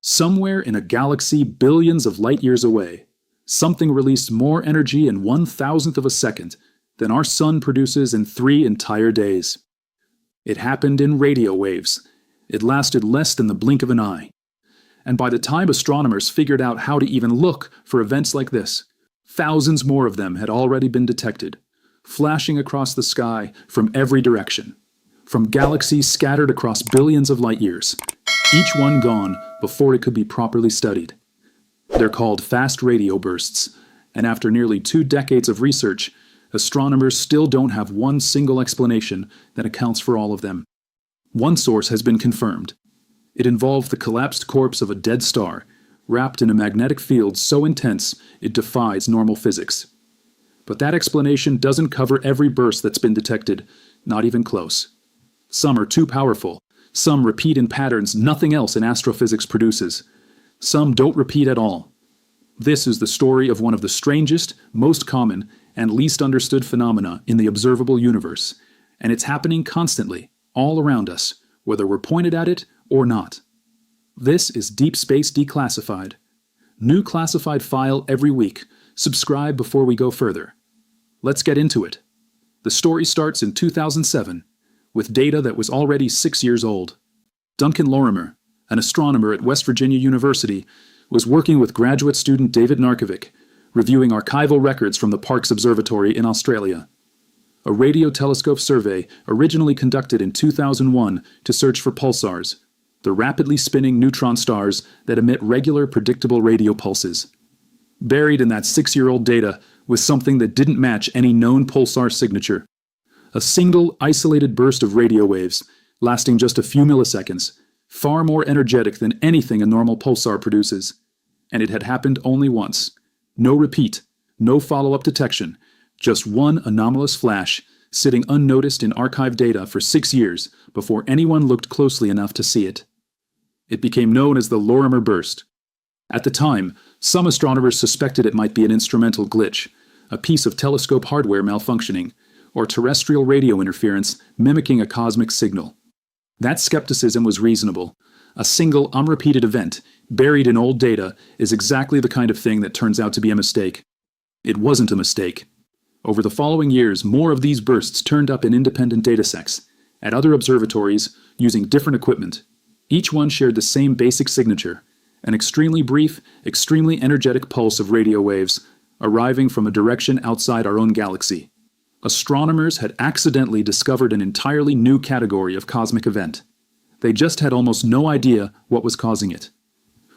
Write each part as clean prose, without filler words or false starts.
Somewhere in a galaxy billions of light years away, something released more energy in 1,000th of a second than our sun produces in 3 entire days. It happened in radio waves. It lasted less than the blink of an eye. And by the time astronomers figured out how to even look for events like this, thousands more of them had already been detected, flashing across the sky from every direction, from galaxies scattered across billions of light years, each one gone before it could be properly studied. They're called fast radio bursts, and after nearly 2 decades of research, astronomers still don't have one single explanation that accounts for all of them. One source has been confirmed. It involved the collapsed corpse of a dead star, wrapped in a magnetic field so intense it defies normal physics. But that explanation doesn't cover every burst that's been detected, not even close. Some are too powerful. Some repeat in patterns nothing else in astrophysics produces. Some don't repeat at all. This is the story of one of the strangest, most common, and least understood phenomena in the observable universe, and it's happening constantly, all around us, whether we're pointed at it or not. This is Deep Space Declassified. New classified file every week. Subscribe before we go further. Let's get into it. The story starts in 2007, with data that was already 6 years old. Duncan Lorimer, an astronomer at West Virginia University, was working with graduate student David Narkovic, reviewing archival records from the Parkes Observatory in Australia. A radio telescope survey originally conducted in 2001 to search for pulsars, the rapidly spinning neutron stars that emit regular, predictable radio pulses. Buried in that 6-year-old data was something that didn't match any known pulsar signature. A single, isolated burst of radio waves, lasting just a few milliseconds, far more energetic than anything a normal pulsar produces. And it had happened only once. No repeat, no follow-up detection, just one anomalous flash, sitting unnoticed in archived data for 6 years before anyone looked closely enough to see it. It became known as the Lorimer burst. At the time, some astronomers suspected it might be an instrumental glitch, a piece of telescope hardware malfunctioning, or terrestrial radio interference mimicking a cosmic signal. That skepticism was reasonable. A single, unrepeated event, buried in old data, is exactly the kind of thing that turns out to be a mistake. It wasn't a mistake. Over the following years, more of these bursts turned up in independent datasets, at other observatories, using different equipment. Each one shared the same basic signature, an extremely brief, extremely energetic pulse of radio waves, arriving from a direction outside our own galaxy. Astronomers had accidentally discovered an entirely new category of cosmic event. They just had almost no idea what was causing it.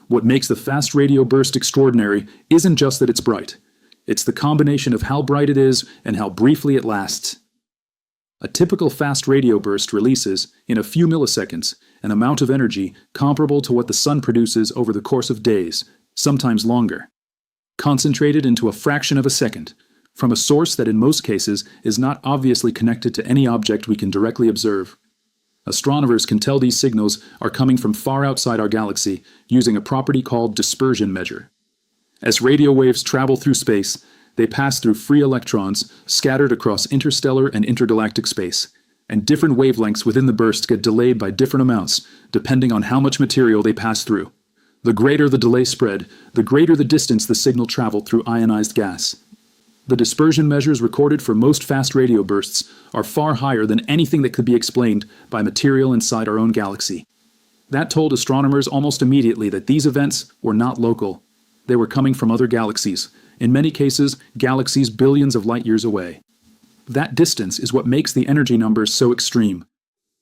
What makes the fast radio burst extraordinary isn't just that it's bright. It's the combination of how bright it is and how briefly it lasts. A typical fast radio burst releases, in a few milliseconds, an amount of energy comparable to what the sun produces over the course of days, sometimes longer. Concentrated into a fraction of a second, from a source that in most cases is not obviously connected to any object we can directly observe. Astronomers can tell these signals are coming from far outside our galaxy using a property called dispersion measure. As radio waves travel through space, they pass through free electrons scattered across interstellar and intergalactic space, and different wavelengths within the burst get delayed by different amounts depending on how much material they pass through. The greater the delay spread, the greater the distance the signal traveled through ionized gas. The dispersion measures recorded for most fast radio bursts are far higher than anything that could be explained by material inside our own galaxy. That told astronomers almost immediately that these events were not local. They were coming from other galaxies, in many cases, galaxies billions of light years away. That distance is what makes the energy numbers so extreme.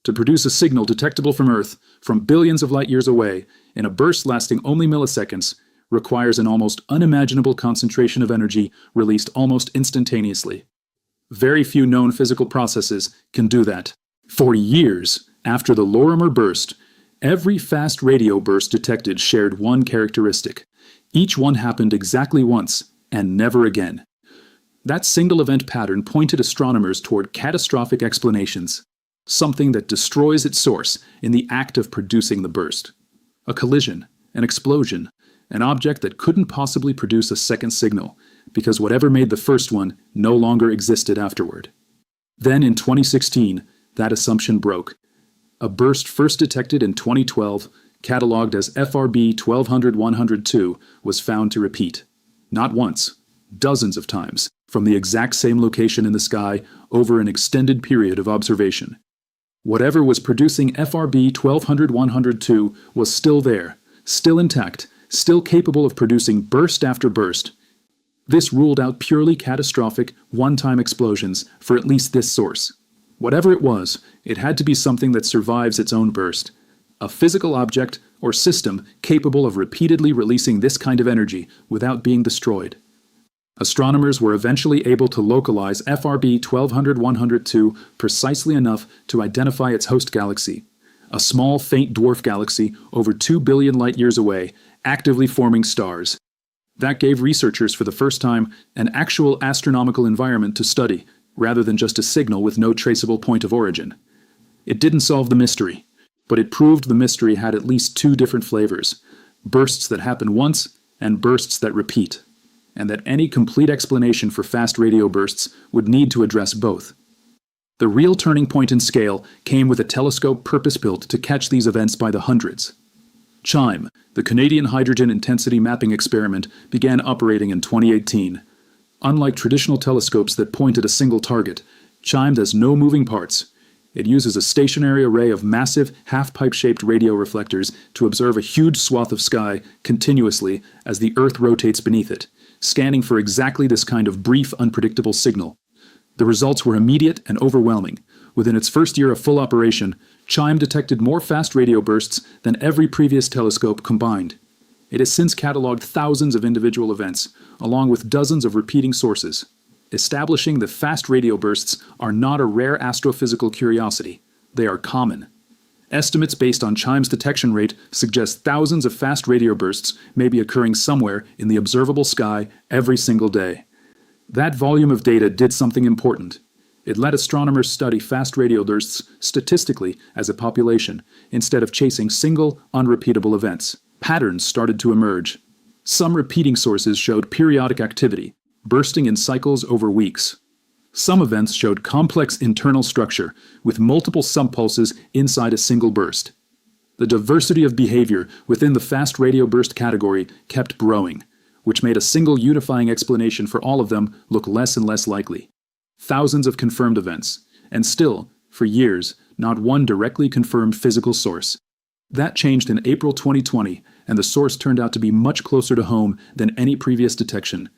To produce a signal detectable from Earth, from billions of light years away, in a burst lasting only milliseconds, requires an almost unimaginable concentration of energy released almost instantaneously. Very few known physical processes can do that. For years after the Lorimer burst, every fast radio burst detected shared one characteristic. Each one happened exactly once, and never again. That single event pattern pointed astronomers toward catastrophic explanations, something that destroys its source in the act of producing the burst. A collision, an explosion, an object that couldn't possibly produce a second signal, because whatever made the first one no longer existed afterward. Then in 2016, that assumption broke. A burst first detected in 2012 catalogued as FRB 1200-102, was found to repeat. Not once, dozens of times, from the exact same location in the sky over an extended period of observation. Whatever was producing FRB 1200-102 was still there, still intact, still capable of producing burst after burst. This ruled out purely catastrophic, one-time explosions for at least this source. Whatever it was, it had to be something that survives its own burst. A physical object or system capable of repeatedly releasing this kind of energy without being destroyed. Astronomers were eventually able to localize FRB 1200-102 precisely enough to identify its host galaxy, a small faint dwarf galaxy over 2 billion light-years away, actively forming stars. That gave researchers for the first time an actual astronomical environment to study, rather than just a signal with no traceable point of origin. It didn't solve the mystery, but it proved the mystery had at least two different flavors: bursts that happen once and bursts that repeat, and that any complete explanation for fast radio bursts would need to address both. The real turning point in scale came with a telescope purpose-built to catch these events by the hundreds. CHIME, the Canadian Hydrogen Intensity Mapping Experiment, began operating in 2018. Unlike traditional telescopes that point at a single target, CHIME has no moving parts. It uses a stationary array of massive, half-pipe-shaped radio reflectors to observe a huge swath of sky continuously as the Earth rotates beneath it, scanning for exactly this kind of brief, unpredictable signal. The results were immediate and overwhelming. Within its first year of full operation, CHIME detected more fast radio bursts than every previous telescope combined. It has since catalogued thousands of individual events, along with dozens of repeating sources, establishing that fast radio bursts are not a rare astrophysical curiosity. They are common. Estimates based on CHIME's detection rate suggest thousands of fast radio bursts may be occurring somewhere in the observable sky every single day. That volume of data did something important. It let astronomers study fast radio bursts statistically as a population, instead of chasing single, unrepeatable events. Patterns started to emerge. Some repeating sources showed periodic activity, bursting in cycles over weeks. Some events showed complex internal structure, with multiple subpulses inside a single burst. The diversity of behavior within the fast radio burst category kept growing, which made a single unifying explanation for all of them look less and less likely. Thousands of confirmed events, and still, for years, not one directly confirmed physical source. That changed in April 2020, and the source turned out to be much closer to home than any previous detection.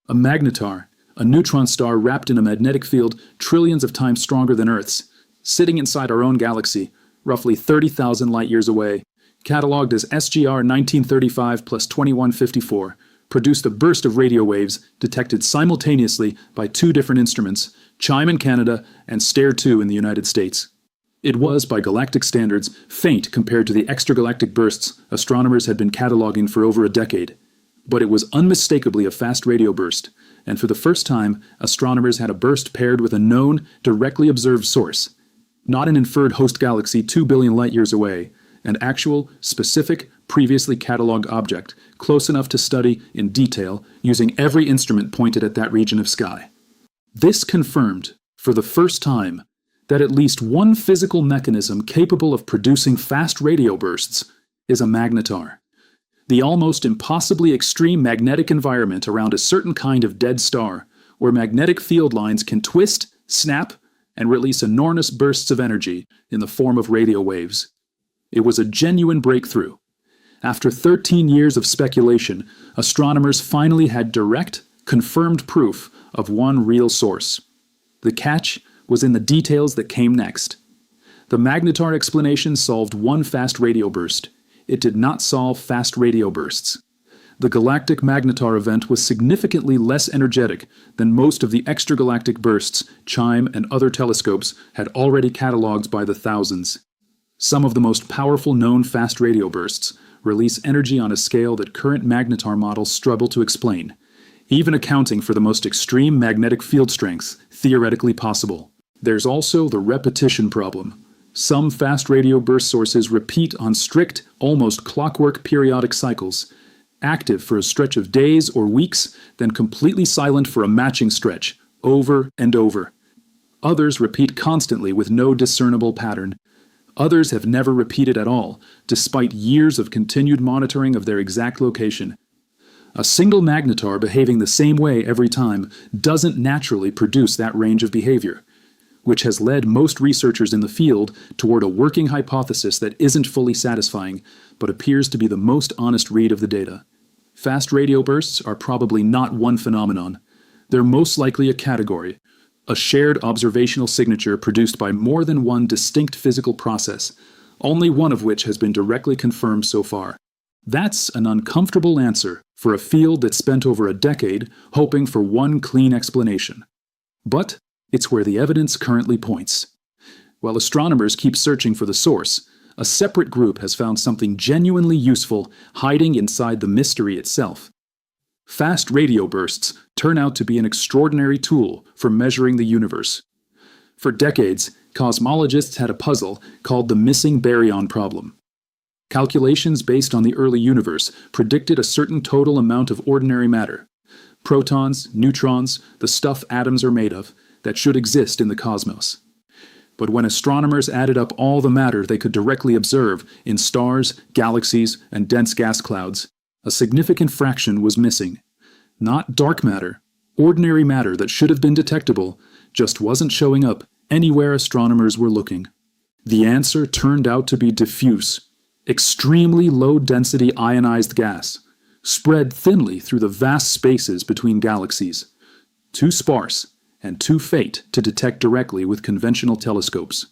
A magnetar, a neutron star wrapped in a magnetic field trillions of times stronger than Earth's, sitting inside our own galaxy, roughly 30,000 light-years away, catalogued as SGR 1935 plus 2154, produced a burst of radio waves detected simultaneously by two different instruments, CHIME in Canada and STARE-2 in the United States. It was, by galactic standards, faint compared to the extragalactic bursts astronomers had been cataloging for over a decade. But it was unmistakably a fast radio burst, and for the first time, astronomers had a burst paired with a known, directly observed source. Not an inferred host galaxy 2 billion light-years away, an actual, specific, previously catalogued object, close enough to study in detail using every instrument pointed at that region of sky. This confirmed, for the first time, that at least one physical mechanism capable of producing fast radio bursts is a magnetar. The almost impossibly extreme magnetic environment around a certain kind of dead star, where magnetic field lines can twist, snap, and release enormous bursts of energy in the form of radio waves. It was a genuine breakthrough. After 13 years of speculation, astronomers finally had direct, confirmed proof of one real source. The catch was in the details that came next. The magnetar explanation solved one fast radio burst. It did not solve fast radio bursts. The galactic magnetar event was significantly less energetic than most of the extragalactic bursts CHIME and other telescopes had already catalogued by the thousands. Some of the most powerful known fast radio bursts release energy on a scale that current magnetar models struggle to explain, even accounting for the most extreme magnetic field strengths theoretically possible. There's also the repetition problem. Some fast radio burst sources repeat on strict, almost clockwork periodic cycles, active for a stretch of days or weeks, then completely silent for a matching stretch, over and over. Others repeat constantly with no discernible pattern. Others have never repeated at all, despite years of continued monitoring of their exact location. A single magnetar behaving the same way every time doesn't naturally produce that range of behavior, which has led most researchers in the field toward a working hypothesis that isn't fully satisfying, but appears to be the most honest read of the data. Fast radio bursts are probably not one phenomenon. They're most likely a category, a shared observational signature produced by more than one distinct physical process, only one of which has been directly confirmed so far. That's an uncomfortable answer for a field that spent over a decade hoping for one clean explanation. But it's where the evidence currently points. While astronomers keep searching for the source, a separate group has found something genuinely useful hiding inside the mystery itself. Fast radio bursts turn out to be an extraordinary tool for measuring the universe. For decades, cosmologists had a puzzle called the missing baryon problem. Calculations based on the early universe predicted a certain total amount of ordinary matter, protons, neutrons, the stuff atoms are made of, that should exist in the cosmos. But when astronomers added up all the matter they could directly observe in stars, galaxies, and dense gas clouds, a significant fraction was missing. Not dark matter, ordinary matter that should have been detectable, just wasn't showing up anywhere astronomers were looking. The answer turned out to be diffuse, extremely low-density ionized gas, spread thinly through the vast spaces between galaxies, too sparse and too faint to detect directly with conventional telescopes.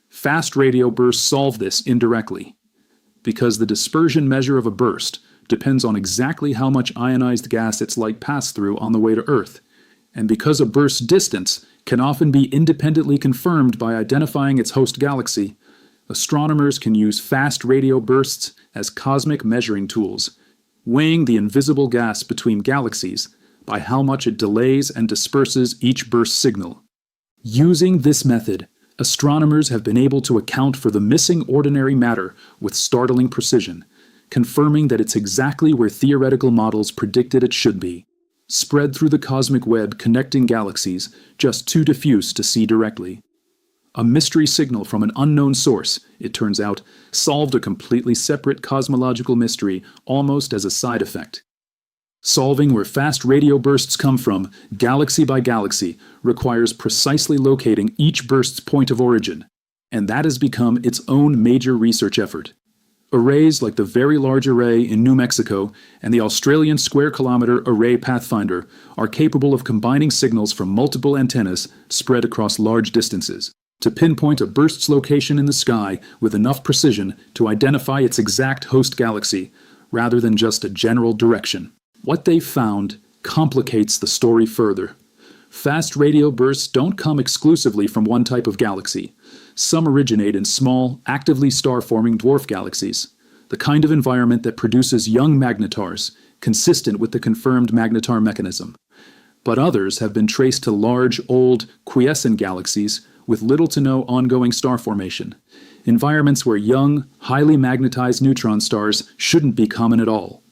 Fast radio bursts solve this indirectly, because the dispersion measure of a burst depends on exactly how much ionized gas its light passed through on the way to Earth, and because a burst's distance can often be independently confirmed by identifying its host galaxy, astronomers can use fast radio bursts as cosmic measuring tools, weighing the invisible gas between galaxies by how much it delays and disperses each burst signal. Using this method, astronomers have been able to account for the missing ordinary matter with startling precision, confirming that it's exactly where theoretical models predicted it should be, spread through the cosmic web connecting galaxies, just too diffuse to see directly. A mystery signal from an unknown source, it turns out, solved a completely separate cosmological mystery almost as a side effect. Solving where fast radio bursts come from, galaxy by galaxy, requires precisely locating each burst's point of origin, and that has become its own major research effort. Arrays like the Very Large Array in New Mexico and the Australian Square Kilometre Array Pathfinder are capable of combining signals from multiple antennas spread across large distances to pinpoint a burst's location in the sky with enough precision to identify its exact host galaxy, rather than just a general direction. What they've found complicates the story further. Fast radio bursts don't come exclusively from one type of galaxy. Some originate in small, actively star-forming dwarf galaxies, the kind of environment that produces young magnetars, consistent with the confirmed magnetar mechanism. But others have been traced to large, old, quiescent galaxies with little to no ongoing star formation, environments where young, highly magnetized neutron stars shouldn't be common at all.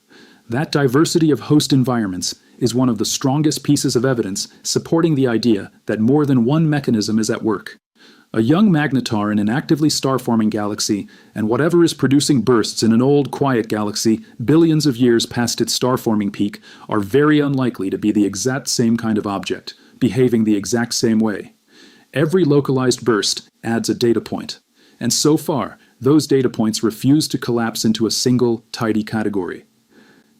That diversity of host environments is one of the strongest pieces of evidence supporting the idea that more than one mechanism is at work. A young magnetar in an actively star-forming galaxy, and whatever is producing bursts in an old, quiet galaxy billions of years past its star-forming peak, are very unlikely to be the exact same kind of object, behaving the exact same way. Every localized burst adds a data point, and so far, those data points refuse to collapse into a single, tidy category.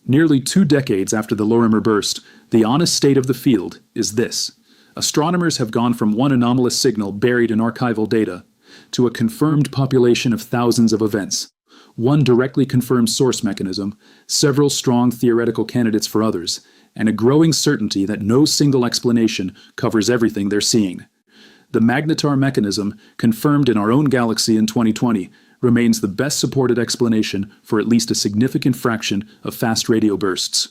Nearly 2 decades after the Lorimer burst, the honest state of the field is this. Astronomers have gone from one anomalous signal buried in archival data to a confirmed population of thousands of events, one directly confirmed source mechanism, several strong theoretical candidates for others, and a growing certainty that no single explanation covers everything they're seeing. The magnetar mechanism, confirmed in our own galaxy in 2020, remains the best supported explanation for at least a significant fraction of fast radio bursts.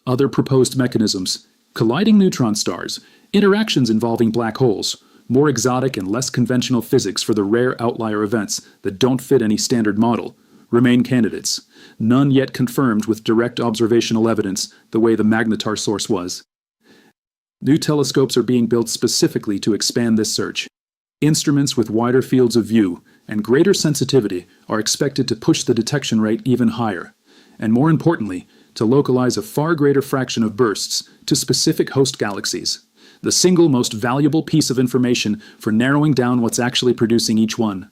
Other proposed mechanisms, colliding neutron stars, interactions involving black holes, more exotic and less conventional physics for the rare outlier events that don't fit any standard model, remain candidates, none yet confirmed with direct observational evidence the way the magnetar source was. New telescopes are being built specifically to expand this search. Instruments with wider fields of view, and greater sensitivity are expected to push the detection rate even higher, and more importantly, to localize a far greater fraction of bursts to specific host galaxies, the single most valuable piece of information for narrowing down what's actually producing each one.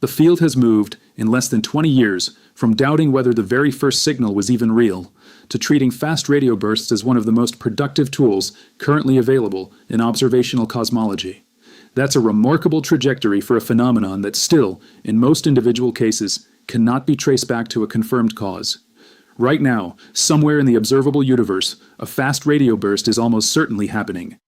The field has moved, in less than 20 years, from doubting whether the very first signal was even real, to treating fast radio bursts as one of the most productive tools currently available in observational cosmology. That's a remarkable trajectory for a phenomenon that still, in most individual cases, cannot be traced back to a confirmed cause. Right now, somewhere in the observable universe, a fast radio burst is almost certainly happening.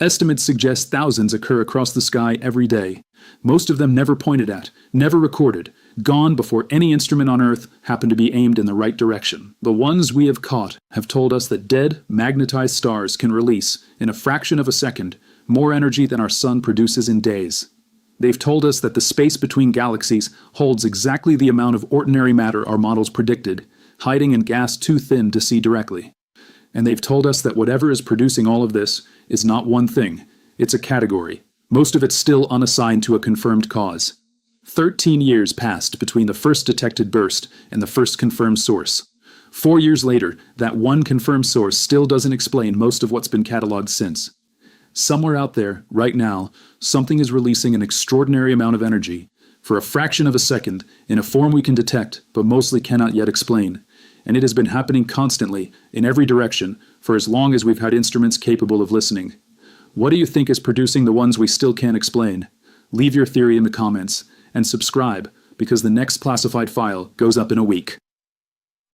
Estimates suggest thousands occur across the sky every day, most of them never pointed at, never recorded, gone before any instrument on Earth happened to be aimed in the right direction. The ones we have caught have told us that dead, magnetized stars can release, in a fraction of a second, more energy than our sun produces in days. They've told us that the space between galaxies holds exactly the amount of ordinary matter our models predicted, hiding in gas too thin to see directly. And they've told us that whatever is producing all of this is not one thing, it's a category, most of it still unassigned to a confirmed cause. 13 years passed between the first detected burst and the first confirmed source. 4 years later, that one confirmed source still doesn't explain most of what's been cataloged since. Somewhere out there, right now, something is releasing an extraordinary amount of energy, for a fraction of a second, in a form we can detect, but mostly cannot yet explain. And it has been happening constantly, in every direction, for as long as we've had instruments capable of listening. What do you think is producing the ones we still can't explain? Leave your theory in the comments, and subscribe, because the next classified file goes up in a week.